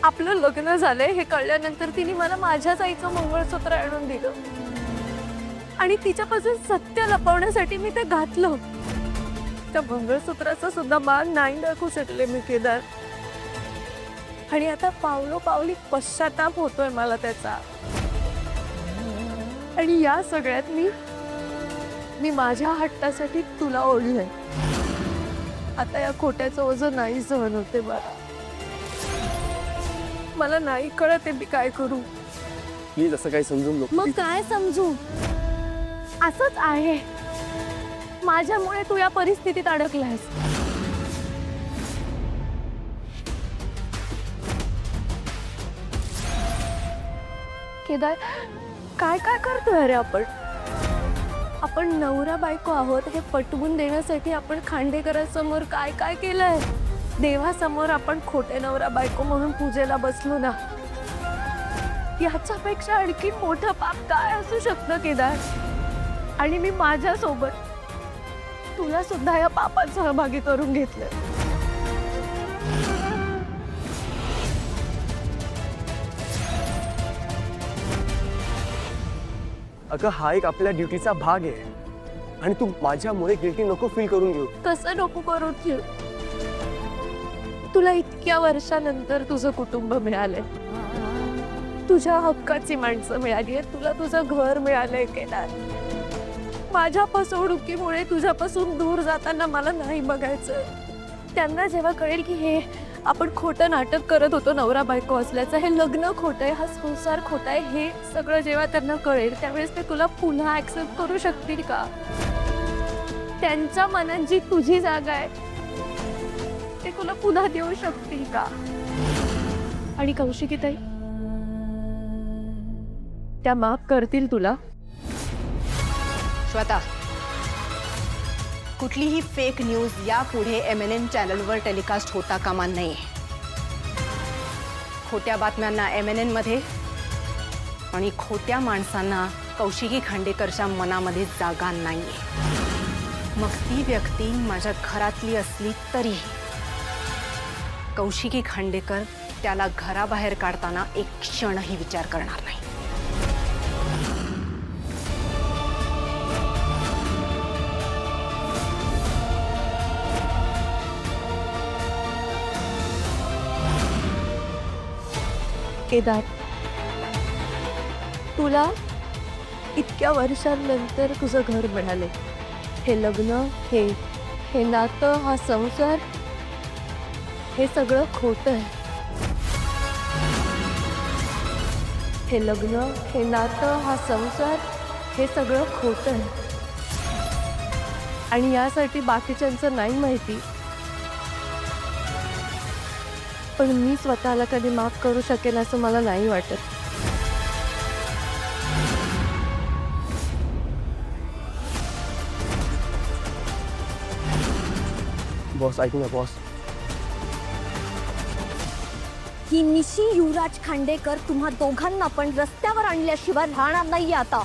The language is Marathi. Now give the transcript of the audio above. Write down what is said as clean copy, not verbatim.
आपलं लग्न झालंय हे कळल्यानंतर तिने मला माझ्याच आईचं मंगळसूत्र आणून दिलं आणि तिच्यापासून सत्य लपवण्यासाठी मी ते घातलं. त्या मंगळसूत्राचा सुद्धा मान नाही दाखवू शकले मी केदार. आणि आता पावलोपावली पश्चाताप होतोय मला त्याचा. आणि या सगळ्यात मी माझ्या हट्टासाठी तुला ओढलंय. आता या खोट्याचं ओझं नाही सहन होते मला नाही कळत आहे मी काय करू. प्लीज असं काही समजून नको. मग काय समजू? असंच आहे. माझ्यामुळे तू या परिस्थितीत अडकलायस. केदार, काय काय करतोय अरे आपण नवरा बायको आहोत हे पटवून देण्यासाठी आपण खांडेकरांसमोर काय काय केलंय. देवासमोर आपण खोटे नवरा बायको म्हणून पूजेला बसलो ना. याच्यापेक्षा आणखी मोठं पाप काय असू शकतं केदार? आणि मी माझ्यासोबत तुला सुद्धा या पापात सहभागी करून घेतलं. अगं हा एक आपल्या ड्युटीचा भाग आहे आणि तू माझ्यामुळे गिल्टी नको फील करून घेऊ. कसं नको करून घेऊ? तुला इतक्या वर्षानंतर तुझं कुटुंब मिळालंय, तुझ्या हक्काची माणसं मिळाली आहेत, तुला तुझं घर मिळालंय केदार. माझ्या फसवणुकीमुळे तुझ्यापासून दूर जाताना मला नाही बघायचं. त्यांना जेव्हा कळेल की हे आपण खोटं नाटक करत होतो नवरा बायको असल्याचं, हे लग्न खोटं आहे, हा संसार खोटा आहे, हे सगळं जेव्हा त्यांना कळेल त्यावेळेस ते तुला पुन्हा ऍक्सेप्ट करू शकतील का? त्यांच्या मनात जी तुझी जागा आहे ते तुला पुन्हा देऊ शकतील का? आणि कौशिकीताई त्या माफ करतील तुला? श्वेता, कुठलीही फेक न्यूज यापुढे MNN चॅनलवर टेलिकास्ट होता कामा नये. खोट्या बातम्यांना MNN मध्ये आणि खोट्या माणसांना कौशिकी खांडेकरच्या मनामध्ये जागा नाहीये. मग ती व्यक्ती माझ्या घरातली असली तरीही कौशिकी खांडेकर त्याला घराबाहेर काढताना एक क्षणही विचार करणार नाही. केदार, तुला इतक्या वर्षांनंतर तुझं घर मिळाले. हे लग्न, हे नातं, हा संसार, हे सगळं खोटं आहे. हे लग्न, हे नातं, हा संसार, हे सगळं खोटं आहे. आणि यासाठी बाकीच्यांचं नाही माहिती, पण मी स्वतःला कधी माफ करू शकेल असं मला नाही वाटत. बॉस ऐकू ना बॉस. ही निशी युवराज खांडेकर तुम्हा दोघांना पण रस्त्यावर आणल्याशिवाय राहणार नाहीये आता.